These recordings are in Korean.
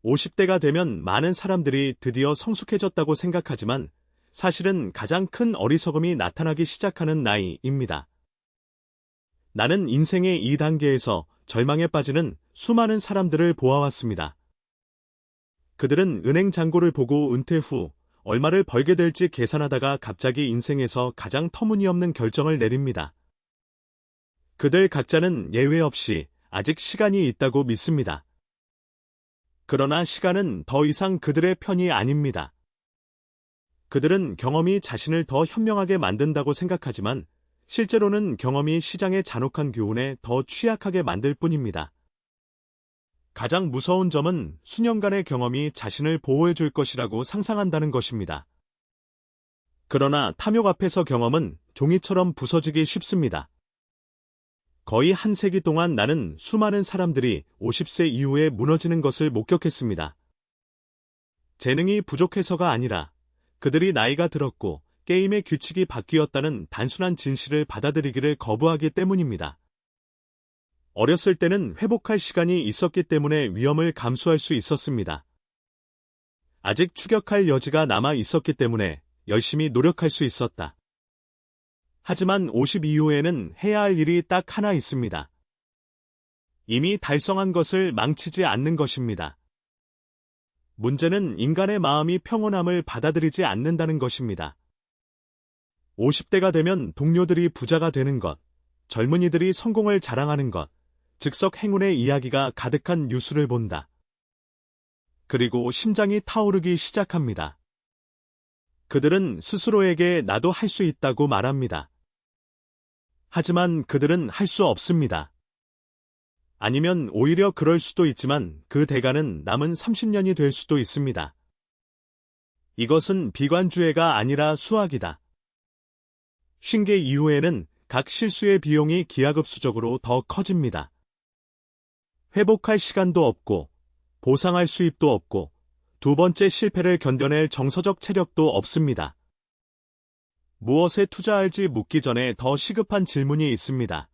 50대가 되면 많은 사람들이 드디어 성숙해졌다고 생각하지만 사실은 가장 큰 어리석음이 나타나기 시작하는 나이입니다. 나는 인생의 이 단계에서 절망에 빠지는 수많은 사람들을 보아왔습니다. 그들은 은행 잔고를 보고 은퇴 후 얼마를 벌게 될지 계산하다가 갑자기 인생에서 가장 터무니없는 결정을 내립니다. 그들 각자는 예외 없이 아직 시간이 있다고 믿습니다. 그러나 시간은 더 이상 그들의 편이 아닙니다. 그들은 경험이 자신을 더 현명하게 만든다고 생각하지만 실제로는 경험이 시장의 잔혹한 교훈에 더 취약하게 만들 뿐입니다. 가장 무서운 점은 수년간의 경험이 자신을 보호해 줄 것이라고 상상한다는 것입니다. 그러나 탐욕 앞에서 경험은 종이처럼 부서지기 쉽습니다. 거의 한 세기 동안 나는 수많은 사람들이 50세 이후에 무너지는 것을 목격했습니다. 재능이 부족해서가 아니라 그들이 나이가 들었고 게임의 규칙이 바뀌었다는 단순한 진실을 받아들이기를 거부하기 때문입니다. 어렸을 때는 회복할 시간이 있었기 때문에 위험을 감수할 수 있었습니다. 아직 추격할 여지가 남아 있었기 때문에 열심히 노력할 수 있었다. 하지만 50 이후에는 해야 할 일이 딱 하나 있습니다. 이미 달성한 것을 망치지 않는 것입니다. 문제는 인간의 마음이 평온함을 받아들이지 않는다는 것입니다. 50대가 되면 동료들이 부자가 되는 것, 젊은이들이 성공을 자랑하는 것, 즉석 행운의 이야기가 가득한 뉴스를 본다. 그리고 심장이 타오르기 시작합니다. 그들은 스스로에게 나도 할 수 있다고 말합니다. 하지만 그들은 할 수 없습니다. 아니면 오히려 그럴 수도 있지만 그 대가는 남은 30년이 될 수도 있습니다. 이것은 비관주의가 아니라 수학이다. 쉰 개 이후에는 각 실수의 비용이 기하급수적으로 더 커집니다. 회복할 시간도 없고 보상할 수입도 없고 두 번째 실패를 견뎌낼 정서적 체력도 없습니다. 무엇에 투자할지 묻기 전에 더 시급한 질문이 있습니다.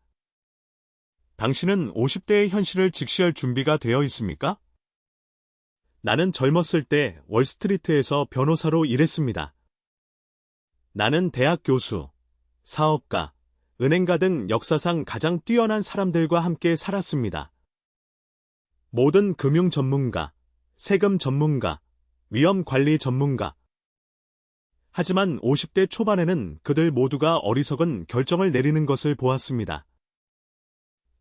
당신은 50대의 현실을 직시할 준비가 되어 있습니까? 나는 젊었을 때 월스트리트에서 변호사로 일했습니다. 나는 대학 교수, 사업가, 은행가 등 역사상 가장 뛰어난 사람들과 함께 살았습니다. 모든 금융 전문가, 세금 전문가, 위험 관리 전문가. 하지만 50대 초반에는 그들 모두가 어리석은 결정을 내리는 것을 보았습니다.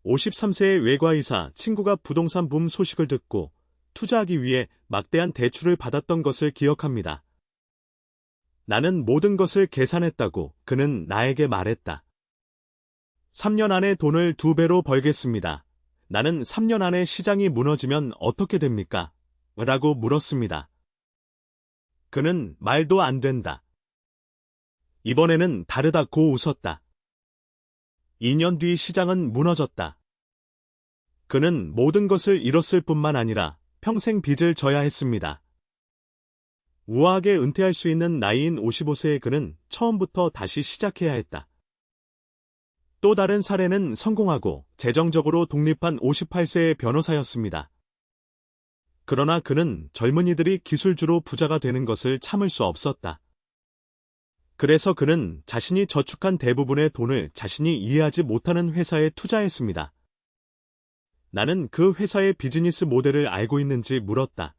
53세의 외과의사 친구가 부동산 붐 소식을 듣고 투자하기 위해 막대한 대출을 받았던 것을 기억합니다. 나는 모든 것을 계산했다고 그는 나에게 말했다. 3년 안에 돈을 2배로 벌겠습니다. 나는 3년 안에 시장이 무너지면 어떻게 됩니까? 라고 물었습니다. 그는 말도 안 된다. 이번에는 다르다고 웃었다. 2년 뒤 시장은 무너졌다. 그는 모든 것을 잃었을 뿐만 아니라 평생 빚을 져야 했습니다. 우아하게 은퇴할 수 있는 나이인 55세의 그는 처음부터 다시 시작해야 했다. 또 다른 사례는 성공하고 재정적으로 독립한 58세의 변호사였습니다. 그러나 그는 젊은이들이 기술주로 부자가 되는 것을 참을 수 없었다. 그래서 그는 자신이 저축한 대부분의 돈을 자신이 이해하지 못하는 회사에 투자했습니다. 나는 그 회사의 비즈니스 모델을 알고 있는지 물었다.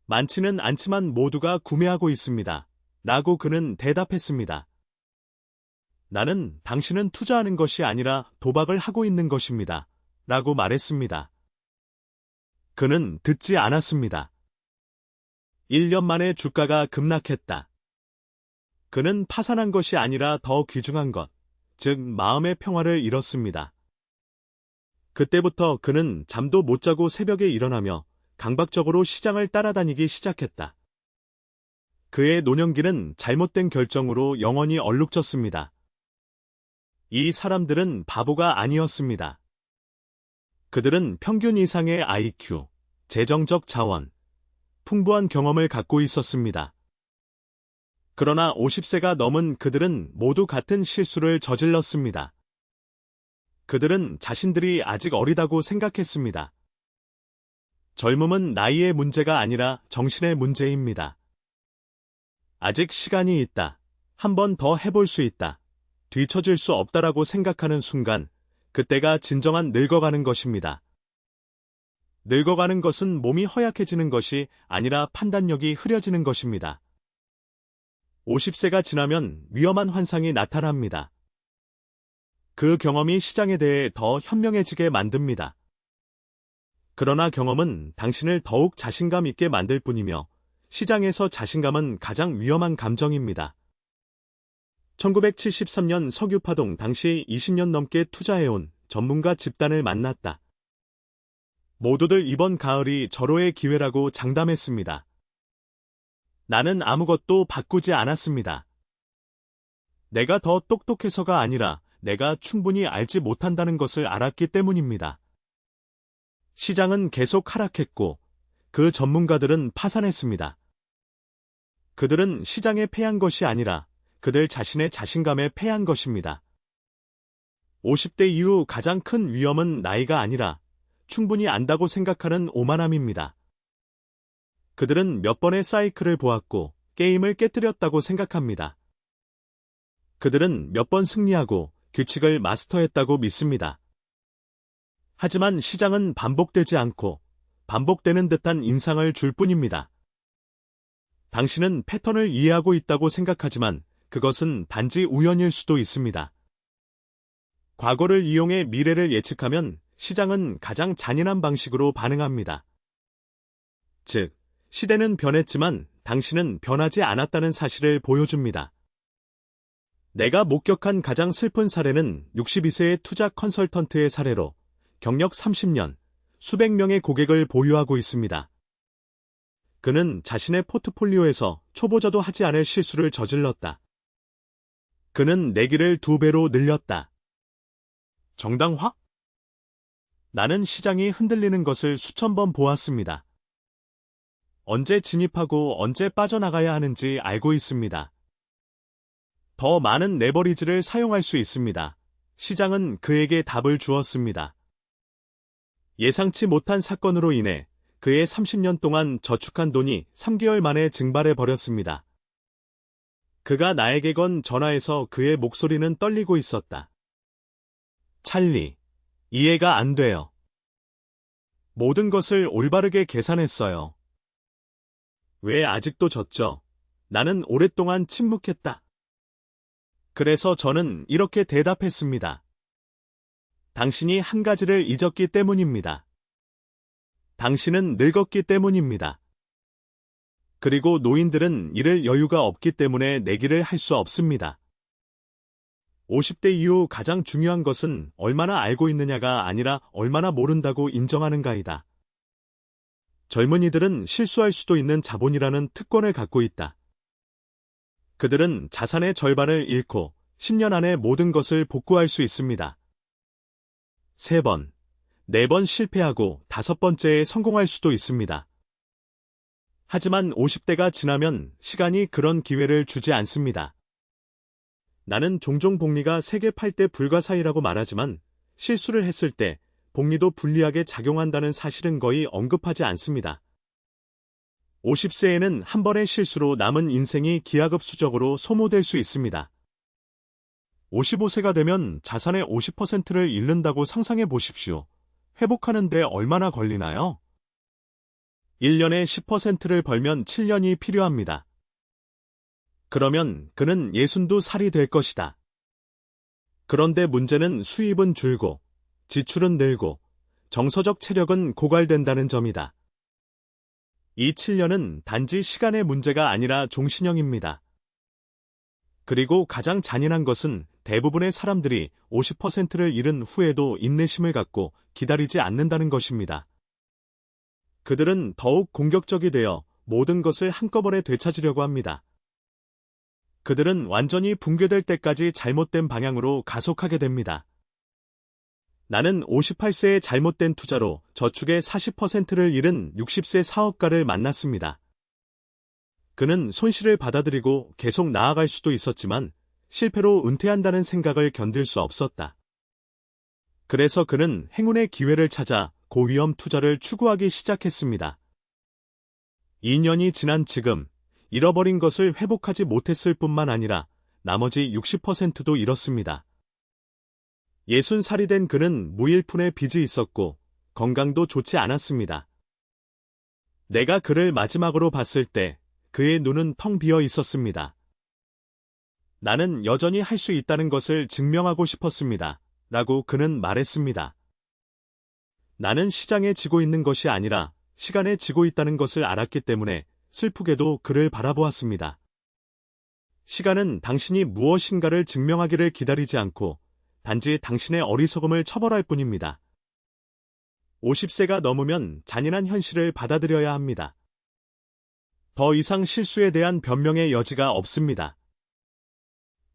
많지는 않지만 모두가 구매하고 있습니다. 라고 그는 대답했습니다. 나는 당신은 투자하는 것이 아니라 도박을 하고 있는 것입니다. 라고 말했습니다. 그는 듣지 않았습니다. 1년 만에 주가가 급락했다. 그는 파산한 것이 아니라 더 귀중한 것, 즉 마음의 평화를 잃었습니다. 그때부터 그는 잠도 못 자고 새벽에 일어나며 강박적으로 시장을 따라다니기 시작했다. 그의 노년기는 잘못된 결정으로 영원히 얼룩졌습니다. 이 사람들은 바보가 아니었습니다. 그들은 평균 이상의 IQ, 재정적 자원, 풍부한 경험을 갖고 있었습니다. 그러나 50세가 넘은 그들은 모두 같은 실수를 저질렀습니다. 그들은 자신들이 아직 어리다고 생각했습니다. 젊음은 나이의 문제가 아니라 정신의 문제입니다. 아직 시간이 있다. 한 번 더 해볼 수 있다. 뒤처질 수 없다라고 생각하는 순간, 그때가 진정한 늙어가는 것입니다. 늙어가는 것은 몸이 허약해지는 것이 아니라 판단력이 흐려지는 것입니다. 50세가 지나면 위험한 환상이 나타납니다. 그 경험이 시장에 대해 더 현명해지게 만듭니다. 그러나 경험은 당신을 더욱 자신감 있게 만들 뿐이며 시장에서 자신감은 가장 위험한 감정입니다. 1973년 석유파동 당시 20년 넘게 투자해온 전문가 집단을 만났다. 모두들 이번 가을이 절호의 기회라고 장담했습니다. 나는 아무것도 바꾸지 않았습니다. 내가 더 똑똑해서가 아니라 내가 충분히 알지 못한다는 것을 알았기 때문입니다. 시장은 계속 하락했고 그 전문가들은 파산했습니다. 그들은 시장에 패한 것이 아니라 그들 자신의 자신감에 패한 것입니다. 50대 이후 가장 큰 위험은 나이가 아니라 충분히 안다고 생각하는 오만함입니다. 그들은 몇 번의 사이클을 보았고 게임을 깨뜨렸다고 생각합니다. 그들은 몇 번 승리하고 규칙을 마스터했다고 믿습니다. 하지만 시장은 반복되지 않고 반복되는 듯한 인상을 줄 뿐입니다. 당신은 패턴을 이해하고 있다고 생각하지만 그것은 단지 우연일 수도 있습니다. 과거를 이용해 미래를 예측하면 시장은 가장 잔인한 방식으로 반응합니다. 즉, 시대는 변했지만 당신은 변하지 않았다는 사실을 보여줍니다. 내가 목격한 가장 슬픈 사례는 62세의 투자 컨설턴트의 사례로 경력 30년, 수백 명의 고객을 보유하고 있습니다. 그는 자신의 포트폴리오에서 초보자도 하지 않을 실수를 저질렀다. 그는 내기를 2배로 늘렸다. 정당화? 나는 시장이 흔들리는 것을 수천 번 보았습니다. 언제 진입하고 언제 빠져나가야 하는지 알고 있습니다. 더 많은 레버리지를 사용할 수 있습니다. 시장은 그에게 답을 주었습니다. 예상치 못한 사건으로 인해 그의 30년 동안 저축한 돈이 3개월 만에 증발해 버렸습니다. 그가 나에게 건 전화에서 그의 목소리는 떨리고 있었다. 찰리, 이해가 안 돼요. 모든 것을 올바르게 계산했어요. 왜 아직도 졌죠? 나는 오랫동안 침묵했다. 그래서 저는 이렇게 대답했습니다. 당신이 한 가지를 잊었기 때문입니다. 당신은 늙었기 때문입니다. 그리고 노인들은 이를 여유가 없기 때문에 내기를 할 수 없습니다. 50대 이후 가장 중요한 것은 얼마나 알고 있느냐가 아니라 얼마나 모른다고 인정하는가이다. 젊은이들은 실수할 수도 있는 자본이라는 특권을 갖고 있다. 그들은 자산의 절반을 잃고 10년 안에 모든 것을 복구할 수 있습니다. 3번, 4번 실패하고 5번째에 성공할 수도 있습니다. 하지만 50대가 지나면 시간이 그런 기회를 주지 않습니다. 나는 종종 복리가 세계 8대 불가사의라고 말하지만 실수를 했을 때 복리도 불리하게 작용한다는 사실은 거의 언급하지 않습니다. 50세에는 한 번의 실수로 남은 인생이 기하급수적으로 소모될 수 있습니다. 55세가 되면 자산의 50%를 잃는다고 상상해 보십시오. 회복하는데 얼마나 걸리나요? 1년에 10%를 벌면 7년이 필요합니다. 그러면 그는 62살이 될 것이다. 그런데 문제는 수입은 줄고 지출은 늘고 정서적 체력은 고갈된다는 점이다. 이 7년은 단지 시간의 문제가 아니라 종신형입니다. 그리고 가장 잔인한 것은 대부분의 사람들이 50%를 잃은 후에도 인내심을 갖고 기다리지 않는다는 것입니다. 그들은 더욱 공격적이 되어 모든 것을 한꺼번에 되찾으려고 합니다. 그들은 완전히 붕괴될 때까지 잘못된 방향으로 가속하게 됩니다. 나는 58세의 잘못된 투자로 저축의 40%를 잃은 60세 사업가를 만났습니다. 그는 손실을 받아들이고 계속 나아갈 수도 있었지만 실패로 은퇴한다는 생각을 견딜 수 없었다. 그래서 그는 행운의 기회를 찾아 고위험 투자를 추구하기 시작했습니다. 2년이 지난 지금 잃어버린 것을 회복하지 못했을 뿐만 아니라 나머지 60%도 잃었습니다. 60살이 된 그는 무일푼의 빚이 있었고 건강도 좋지 않았습니다. 내가 그를 마지막으로 봤을 때 그의 눈은 텅 비어 있었습니다. 나는 여전히 할 수 있다는 것을 증명하고 싶었습니다. 라고 그는 말했습니다. 나는 시장에 지고 있는 것이 아니라 시간에 지고 있다는 것을 알았기 때문에 슬프게도 그를 바라보았습니다. 시간은 당신이 무엇인가를 증명하기를 기다리지 않고 단지 당신의 어리석음을 처벌할 뿐입니다. 50세가 넘으면 잔인한 현실을 받아들여야 합니다. 더 이상 실수에 대한 변명의 여지가 없습니다.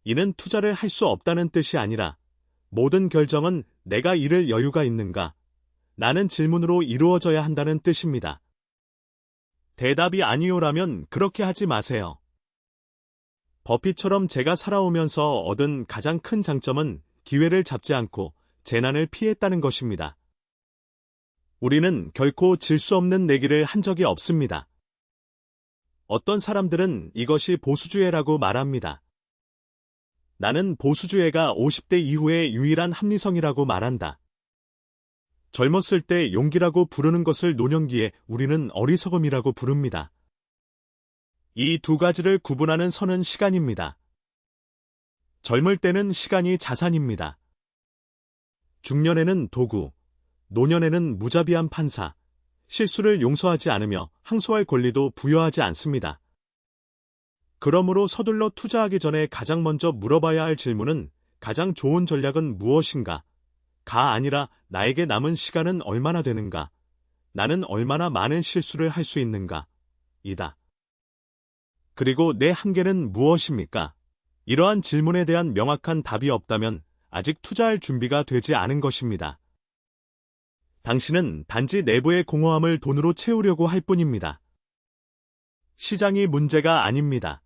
이는 투자를 할 수 없다는 뜻이 아니라 모든 결정은 내가 이를 여유가 있는가? 라는 질문으로 이루어져야 한다는 뜻입니다. 대답이 아니요라면 그렇게 하지 마세요. 버핏처럼 제가 살아오면서 얻은 가장 큰 장점은 기회를 잡지 않고 재난을 피했다는 것입니다. 우리는 결코 질 수 없는 내기를 한 적이 없습니다. 어떤 사람들은 이것이 보수주의라고 말합니다. 나는 보수주의가 50대 이후의 유일한 합리성이라고 말한다. 젊었을 때 용기라고 부르는 것을 노년기에 우리는 어리석음이라고 부릅니다. 이 두 가지를 구분하는 선은 시간입니다. 젊을 때는 시간이 자산입니다. 중년에는 도구, 노년에는 무자비한 판사, 실수를 용서하지 않으며 항소할 권리도 부여하지 않습니다. 그러므로 서둘러 투자하기 전에 가장 먼저 물어봐야 할 질문은 가장 좋은 전략은 무엇인가? 가 아니라 나에게 남은 시간은 얼마나 되는가? 나는 얼마나 많은 실수를 할 수 있는가? 이다. 그리고 내 한계는 무엇입니까? 이러한 질문에 대한 명확한 답이 없다면 아직 투자할 준비가 되지 않은 것입니다. 당신은 단지 내부의 공허함을 돈으로 채우려고 할 뿐입니다. 시장이 문제가 아닙니다.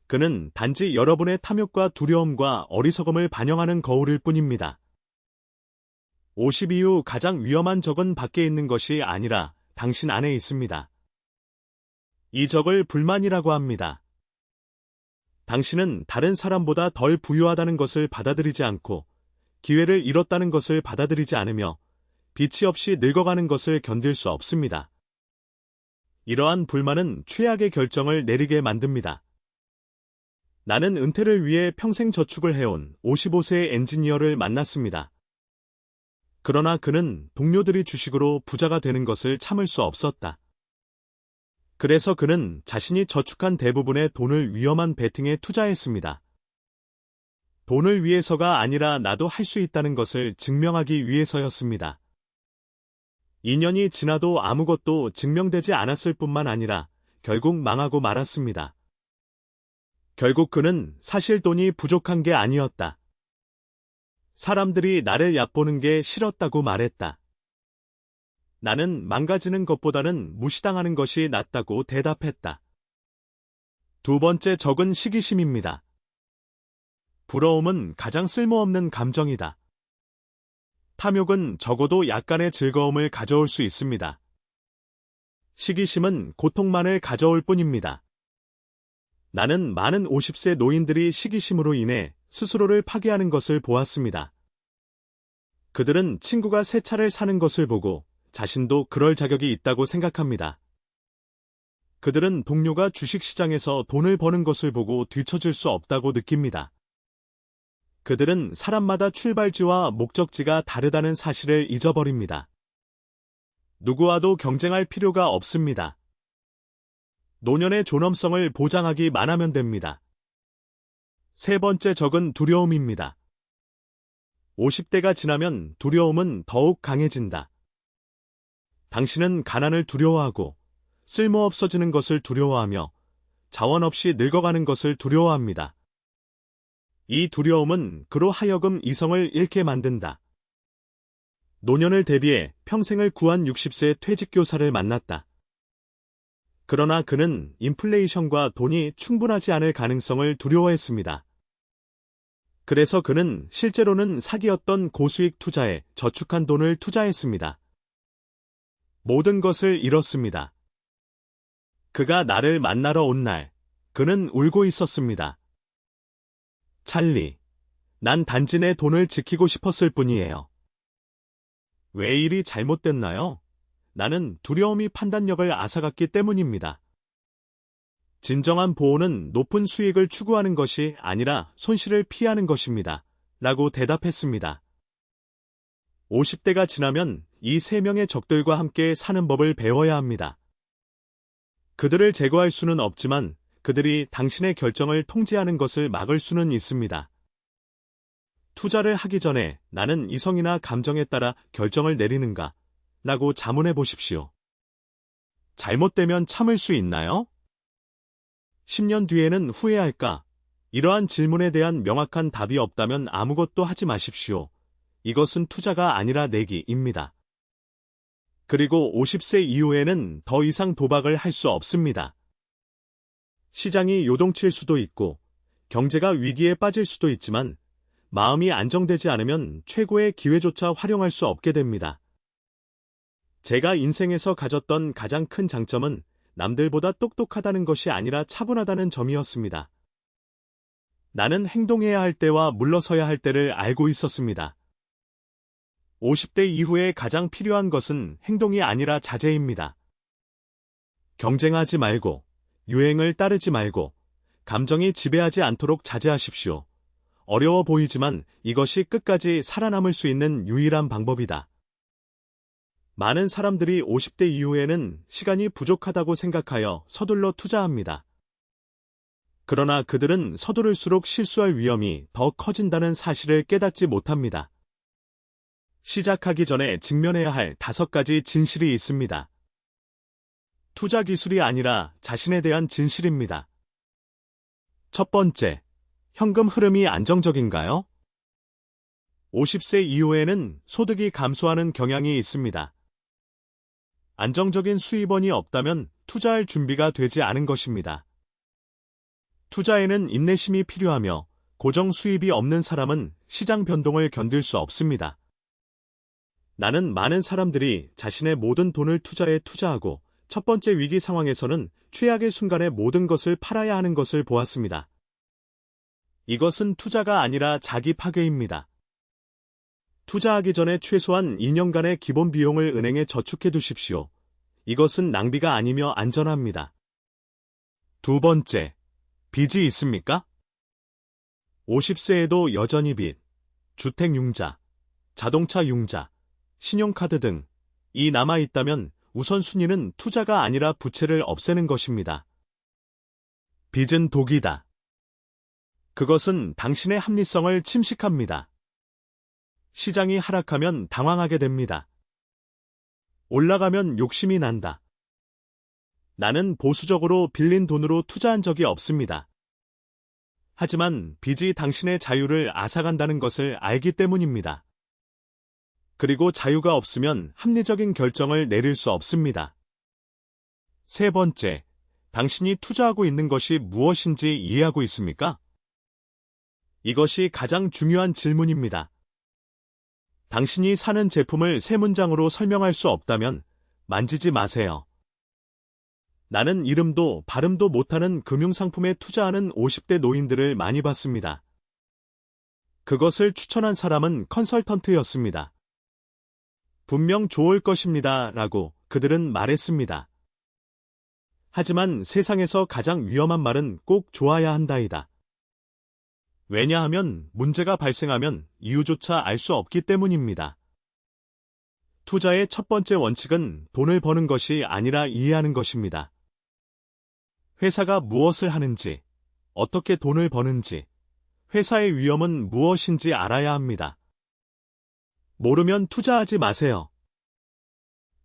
그는 단지 여러분의 탐욕과 두려움과 어리석음을 반영하는 거울일 뿐입니다. 50 이후 가장 위험한 적은 밖에 있는 것이 아니라 당신 안에 있습니다. 이 적을 불만이라고 합니다. 당신은 다른 사람보다 덜 부유하다는 것을 받아들이지 않고 기회를 잃었다는 것을 받아들이지 않으며 빛이 없이 늙어가는 것을 견딜 수 없습니다. 이러한 불만은 최악의 결정을 내리게 만듭니다. 나는 은퇴를 위해 평생 저축을 해온 55세의 엔지니어를 만났습니다. 그러나 그는 동료들이 주식으로 부자가 되는 것을 참을 수 없었다. 그래서 그는 자신이 저축한 대부분의 돈을 위험한 베팅에 투자했습니다. 돈을 위해서가 아니라 나도 할 수 있다는 것을 증명하기 위해서였습니다. 2년이 지나도 아무것도 증명되지 않았을 뿐만 아니라 결국 망하고 말았습니다. 결국 그는 사실 돈이 부족한 게 아니었다. 사람들이 나를 얕보는 게 싫었다고 말했다. 나는 망가지는 것보다는 무시당하는 것이 낫다고 대답했다. 두 번째 적은 시기심입니다. 부러움은 가장 쓸모없는 감정이다. 탐욕은 적어도 약간의 즐거움을 가져올 수 있습니다. 시기심은 고통만을 가져올 뿐입니다. 나는 많은 50세 노인들이 시기심으로 인해 스스로를 파괴하는 것을 보았습니다. 그들은 친구가 새 차를 사는 것을 보고 자신도 그럴 자격이 있다고 생각합니다. 그들은 동료가 주식시장에서 돈을 버는 것을 보고 뒤처질 수 없다고 느낍니다. 그들은 사람마다 출발지와 목적지가 다르다는 사실을 잊어버립니다. 누구와도 경쟁할 필요가 없습니다. 노년의 존엄성을 보장하기만 하면 됩니다. 세 번째 적은 두려움입니다. 50대가 지나면 두려움은 더욱 강해진다. 당신은 가난을 두려워하고 쓸모없어지는 것을 두려워하며 자원 없이 늙어가는 것을 두려워합니다. 이 두려움은 그로 하여금 이성을 잃게 만든다. 노년을 대비해 평생을 구한 60세 퇴직교사를 만났다. 그러나 그는 인플레이션과 돈이 충분하지 않을 가능성을 두려워했습니다. 그래서 그는 실제로는 사기였던 고수익 투자에 저축한 돈을 투자했습니다. 모든 것을 잃었습니다. 그가 나를 만나러 온 날, 그는 울고 있었습니다. 찰리, 난 단지 내 돈을 지키고 싶었을 뿐이에요. 왜 일이 잘못됐나요? 나는 두려움이 판단력을 앗아갔기 때문입니다. 진정한 보호는 높은 수익을 추구하는 것이 아니라 손실을 피하는 것입니다. 라고 대답했습니다. 50대가 지나면 이 세 명의 적들과 함께 사는 법을 배워야 합니다. 그들을 제거할 수는 없지만 그들이 당신의 결정을 통제하는 것을 막을 수는 있습니다. 투자를 하기 전에 나는 이성이나 감정에 따라 결정을 내리는가? 라고 자문해 보십시오. 잘못되면 참을 수 있나요? 10년 뒤에는 후회할까? 이러한 질문에 대한 명확한 답이 없다면 아무것도 하지 마십시오. 이것은 투자가 아니라 내기입니다. 그리고 50세 이후에는 더 이상 도박을 할 수 없습니다. 시장이 요동칠 수도 있고 경제가 위기에 빠질 수도 있지만 마음이 안정되지 않으면 최고의 기회조차 활용할 수 없게 됩니다. 제가 인생에서 가졌던 가장 큰 장점은 남들보다 똑똑하다는 것이 아니라 차분하다는 점이었습니다. 나는 행동해야 할 때와 물러서야 할 때를 알고 있었습니다. 50대 이후에 가장 필요한 것은 행동이 아니라 자제입니다. 경쟁하지 말고, 유행을 따르지 말고, 감정이 지배하지 않도록 자제하십시오. 어려워 보이지만 이것이 끝까지 살아남을 수 있는 유일한 방법이다. 많은 사람들이 50대 이후에는 시간이 부족하다고 생각하여 서둘러 투자합니다. 그러나 그들은 서두를수록 실수할 위험이 더 커진다는 사실을 깨닫지 못합니다. 시작하기 전에 직면해야 할 5가지 진실이 있습니다. 투자 기술이 아니라 자신에 대한 진실입니다. 첫 번째, 현금 흐름이 안정적인가요? 50세 이후에는 소득이 감소하는 경향이 있습니다. 안정적인 수입원이 없다면 투자할 준비가 되지 않은 것입니다. 투자에는 인내심이 필요하며 고정 수입이 없는 사람은 시장 변동을 견딜 수 없습니다. 나는 많은 사람들이 자신의 모든 돈을 투자에 투자하고 첫 번째 위기 상황에서는 최악의 순간에 모든 것을 팔아야 하는 것을 보았습니다. 이것은 투자가 아니라 자기 파괴입니다. 투자하기 전에 최소한 2년간의 기본 비용을 은행에 저축해 두십시오. 이것은 낭비가 아니며 안전합니다. 두 번째, 빚이 있습니까? 50세에도 여전히 빚, 주택 융자, 자동차 융자, 신용카드 등이 남아있다면 우선순위는 투자가 아니라 부채를 없애는 것입니다. 빚은 독이다. 그것은 당신의 합리성을 침식합니다. 시장이 하락하면 당황하게 됩니다. 올라가면 욕심이 난다. 나는 보수적으로 빌린 돈으로 투자한 적이 없습니다. 하지만 빚이 당신의 자유를 앗아간다는 것을 알기 때문입니다. 그리고 자유가 없으면 합리적인 결정을 내릴 수 없습니다. 세 번째, 당신이 투자하고 있는 것이 무엇인지 이해하고 있습니까? 이것이 가장 중요한 질문입니다. 당신이 사는 제품을 세 문장으로 설명할 수 없다면 만지지 마세요. 나는 이름도 발음도 못하는 금융상품에 투자하는 50대 노인들을 많이 봤습니다. 그것을 추천한 사람은 컨설턴트였습니다. 분명 좋을 것입니다. 라고 그들은 말했습니다. 하지만 세상에서 가장 위험한 말은 꼭 좋아야 한다이다. 왜냐하면 문제가 발생하면 이유조차 알 수 없기 때문입니다. 투자의 첫 번째 원칙은 돈을 버는 것이 아니라 이해하는 것입니다. 회사가 무엇을 하는지, 어떻게 돈을 버는지, 회사의 위험은 무엇인지 알아야 합니다. 모르면 투자하지 마세요.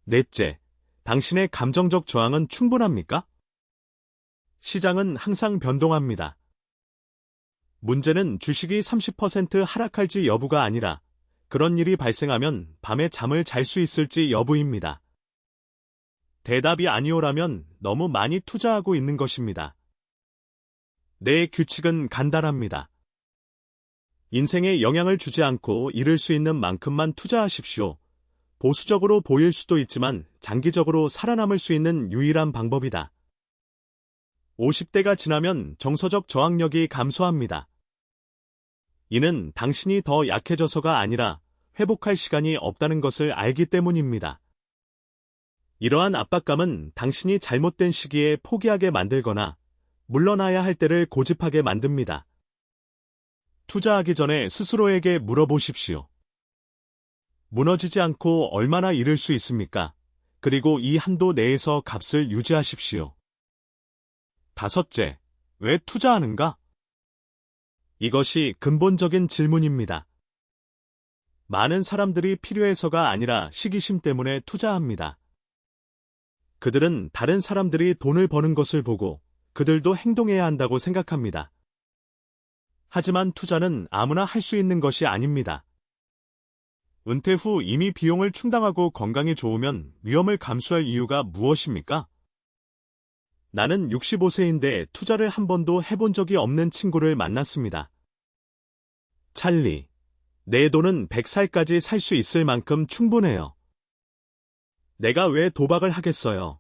넷째, 당신의 감정적 저항은 충분합니까? 시장은 항상 변동합니다. 문제는 주식이 30% 하락할지 여부가 아니라 그런 일이 발생하면 밤에 잠을 잘 수 있을지 여부입니다. 대답이 아니오라면 너무 많이 투자하고 있는 것입니다. 내 규칙은 간단합니다. 인생에 영향을 주지 않고 잃을 수 있는 만큼만 투자하십시오. 보수적으로 보일 수도 있지만 장기적으로 살아남을 수 있는 유일한 방법이다. 50대가 지나면 정서적 저항력이 감소합니다. 이는 당신이 더 약해져서가 아니라 회복할 시간이 없다는 것을 알기 때문입니다. 이러한 압박감은 당신이 잘못된 시기에 포기하게 만들거나 물러나야 할 때를 고집하게 만듭니다. 투자하기 전에 스스로에게 물어보십시오. 무너지지 않고 얼마나 잃을 수 있습니까? 그리고 이 한도 내에서 값을 유지하십시오. 다섯째, 왜 투자하는가? 이것이 근본적인 질문입니다. 많은 사람들이 필요해서가 아니라 시기심 때문에 투자합니다. 그들은 다른 사람들이 돈을 버는 것을 보고 그들도 행동해야 한다고 생각합니다. 하지만 투자는 아무나 할 수 있는 것이 아닙니다. 은퇴 후 이미 비용을 충당하고 건강이 좋으면 위험을 감수할 이유가 무엇입니까? 나는 65세인데 투자를 한 번도 해본 적이 없는 친구를 만났습니다. 찰리, 내 돈은 100살까지 살 수 있을 만큼 충분해요. 내가 왜 도박을 하겠어요?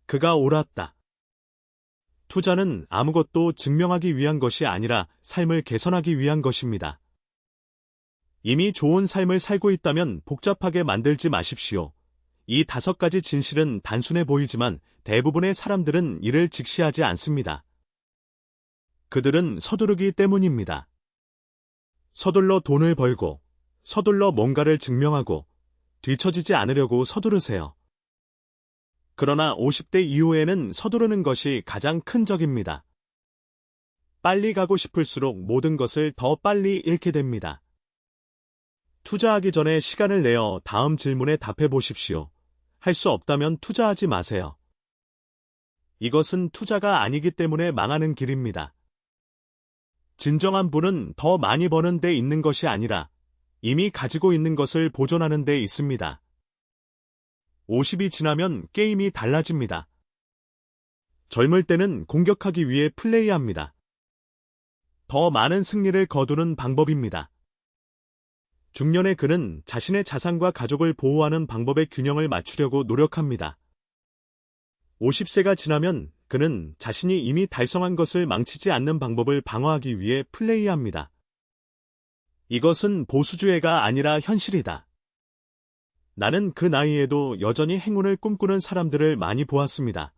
그가 옳았다. 투자는 아무것도 증명하기 위한 것이 아니라 삶을 개선하기 위한 것입니다. 이미 좋은 삶을 살고 있다면 복잡하게 만들지 마십시오. 이 5가지 진실은 단순해 보이지만 대부분의 사람들은 이를 직시하지 않습니다. 그들은 서두르기 때문입니다. 서둘러 돈을 벌고, 서둘러 뭔가를 증명하고, 뒤처지지 않으려고 서두르세요. 그러나 50대 이후에는 서두르는 것이 가장 큰 적입니다. 빨리 가고 싶을수록 모든 것을 더 빨리 잃게 됩니다. 투자하기 전에 시간을 내어 다음 질문에 답해 보십시오. 할 수 없다면 투자하지 마세요. 이것은 투자가 아니기 때문에 망하는 길입니다. 진정한 부는 더 많이 버는 데 있는 것이 아니라 이미 가지고 있는 것을 보존하는 데 있습니다. 50이 지나면 게임이 달라집니다. 젊을 때는 공격하기 위해 플레이합니다. 더 많은 승리를 거두는 방법입니다. 중년의 그는 자신의 자산과 가족을 보호하는 방법의 균형을 맞추려고 노력합니다. 50세가 지나면 그는 자신이 이미 달성한 것을 망치지 않는 방법을 방어하기 위해 플레이합니다. 이것은 보수주의가 아니라 현실이다. 나는 그 나이에도 여전히 행운을 꿈꾸는 사람들을 많이 보았습니다.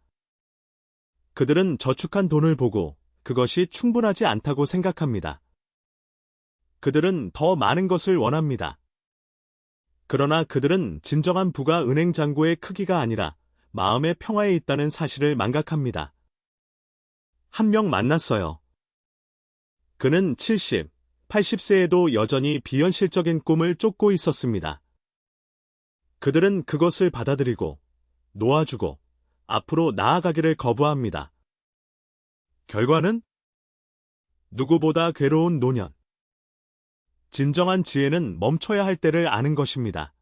그들은 저축한 돈을 보고 그것이 충분하지 않다고 생각합니다. 그들은 더 많은 것을 원합니다. 그러나 그들은 진정한 부가 은행 잔고의 크기가 아니라 마음의 평화에 있다는 사실을 망각합니다. 한 명 만났어요. 그는 70, 80세에도 여전히 비현실적인 꿈을 쫓고 있었습니다. 그들은 그것을 받아들이고, 놓아주고, 앞으로 나아가기를 거부합니다. 결과는? 누구보다 괴로운 노년. 진정한 지혜는 멈춰야 할 때를 아는 것입니다.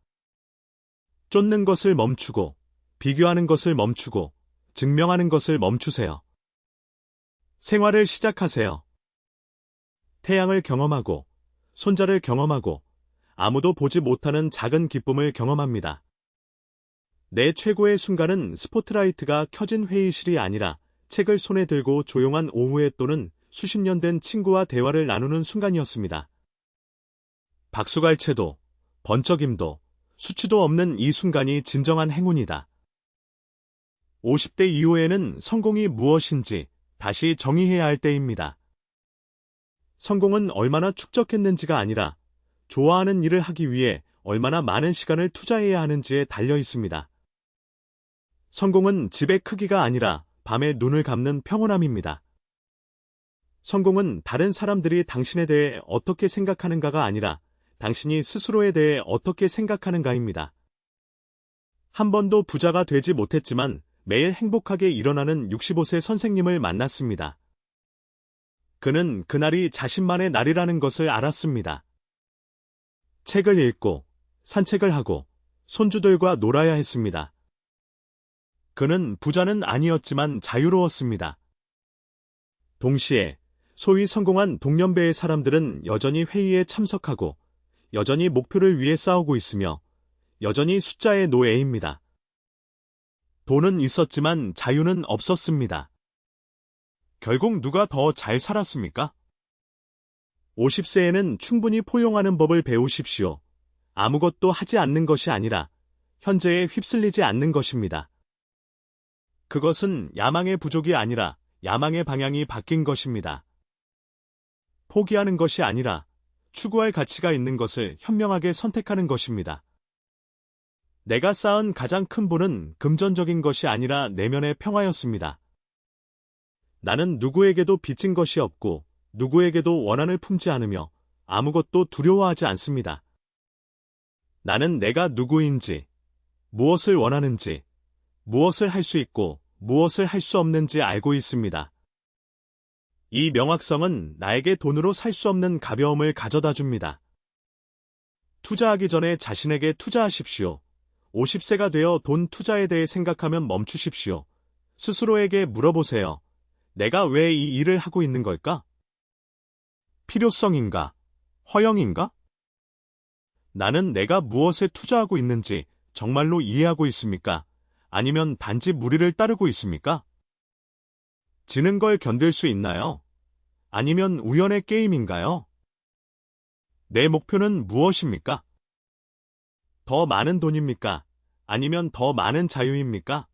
쫓는 것을 멈추고, 비교하는 것을 멈추고, 증명하는 것을 멈추세요. 생활을 시작하세요. 태양을 경험하고, 손자를 경험하고, 아무도 보지 못하는 작은 기쁨을 경험합니다. 내 최고의 순간은 스포트라이트가 켜진 회의실이 아니라 책을 손에 들고 조용한 오후에 또는 수십 년 된 친구와 대화를 나누는 순간이었습니다. 박수갈채도, 번쩍임도, 수치도 없는 이 순간이 진정한 행운이다. 50대 이후에는 성공이 무엇인지 다시 정의해야 할 때입니다. 성공은 얼마나 축적했는지가 아니라 좋아하는 일을 하기 위해 얼마나 많은 시간을 투자해야 하는지에 달려 있습니다. 성공은 집의 크기가 아니라 밤에 눈을 감는 평온함입니다. 성공은 다른 사람들이 당신에 대해 어떻게 생각하는가가 아니라 당신이 스스로에 대해 어떻게 생각하는가입니다. 한 번도 부자가 되지 못했지만 매일 행복하게 일어나는 65세 선생님을 만났습니다. 그는 그날이 자신만의 날이라는 것을 알았습니다. 책을 읽고, 산책을 하고, 손주들과 놀아야 했습니다. 그는 부자는 아니었지만 자유로웠습니다. 동시에 소위 성공한 동년배의 사람들은 여전히 회의에 참석하고 여전히 목표를 위해 싸우고 있으며 여전히 숫자의 노예입니다. 돈은 있었지만 자유는 없었습니다. 결국 누가 더 잘 살았습니까? 50세에는 충분히 포용하는 법을 배우십시오. 아무것도 하지 않는 것이 아니라 현재에 휩쓸리지 않는 것입니다. 그것은 야망의 부족이 아니라 야망의 방향이 바뀐 것입니다. 포기하는 것이 아니라 추구할 가치가 있는 것을 현명하게 선택하는 것입니다. 내가 쌓은 가장 큰 부는 금전적인 것이 아니라 내면의 평화였습니다. 나는 누구에게도 빚진 것이 없고 누구에게도 원한을 품지 않으며 아무것도 두려워하지 않습니다. 나는 내가 누구인지, 무엇을 원하는지, 무엇을 할 수 있고 무엇을 할 수 없는지 알고 있습니다. 이 명확성은 나에게 돈으로 살 수 없는 가벼움을 가져다 줍니다. 투자하기 전에 자신에게 투자하십시오. 50세가 되어 돈 투자에 대해 생각하면 멈추십시오. 스스로에게 물어보세요. 내가 왜 이 일을 하고 있는 걸까? 필요성인가? 허영인가? 나는 내가 무엇에 투자하고 있는지 정말로 이해하고 있습니까? 아니면 단지 무리를 따르고 있습니까? 지는 걸 견딜 수 있나요? 아니면 우연의 게임인가요? 내 목표는 무엇입니까? 더 많은 돈입니까? 아니면 더 많은 자유입니까?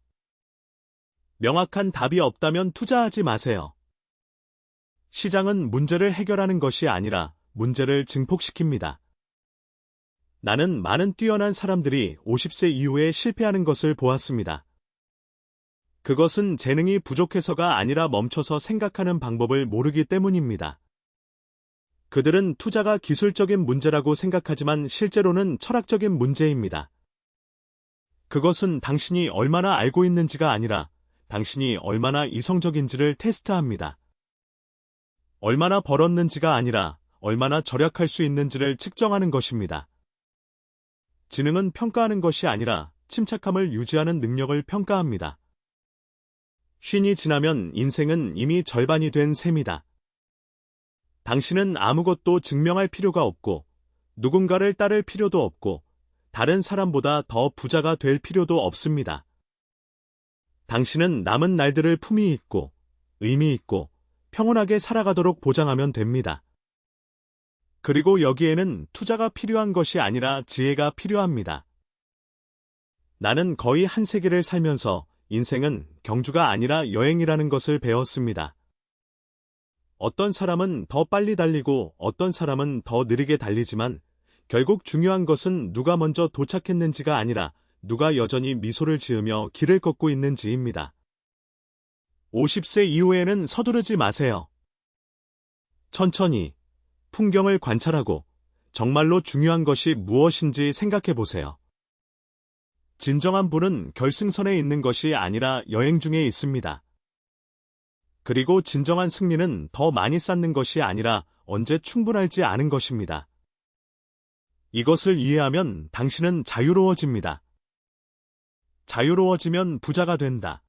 명확한 답이 없다면 투자하지 마세요. 시장은 문제를 해결하는 것이 아니라 문제를 증폭시킵니다. 나는 많은 뛰어난 사람들이 50세 이후에 실패하는 것을 보았습니다. 그것은 재능이 부족해서가 아니라 멈춰서 생각하는 방법을 모르기 때문입니다. 그들은 투자가 기술적인 문제라고 생각하지만 실제로는 철학적인 문제입니다. 그것은 당신이 얼마나 알고 있는지가 아니라 당신이 얼마나 이성적인지를 테스트합니다. 얼마나 벌었는지가 아니라 얼마나 절약할 수 있는지를 측정하는 것입니다. 지능은 평가하는 것이 아니라 침착함을 유지하는 능력을 평가합니다. 쉰이 지나면 인생은 이미 절반이 된 셈이다. 당신은 아무것도 증명할 필요가 없고 누군가를 따를 필요도 없고 다른 사람보다 더 부자가 될 필요도 없습니다. 당신은 남은 날들을 품위 있고 의미 있고 평온하게 살아가도록 보장하면 됩니다. 그리고 여기에는 투자가 필요한 것이 아니라 지혜가 필요합니다. 나는 거의 한 세기를 살면서 인생은 경주가 아니라 여행이라는 것을 배웠습니다. 어떤 사람은 더 빨리 달리고 어떤 사람은 더 느리게 달리지만 결국 중요한 것은 누가 먼저 도착했는지가 아니라 누가 여전히 미소를 지으며 길을 걷고 있는지입니다. 50세 이후에는 서두르지 마세요. 천천히 풍경을 관찰하고 정말로 중요한 것이 무엇인지 생각해 보세요. 진정한 부는 결승선에 있는 것이 아니라 여행 중에 있습니다. 그리고 진정한 승리는 더 많이 쌓는 것이 아니라 언제 충분할지 아는 것입니다. 이것을 이해하면 당신은 자유로워집니다. 자유로워지면 부자가 된다.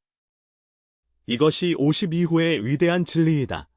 이것이 50 이후의 위대한 진리이다.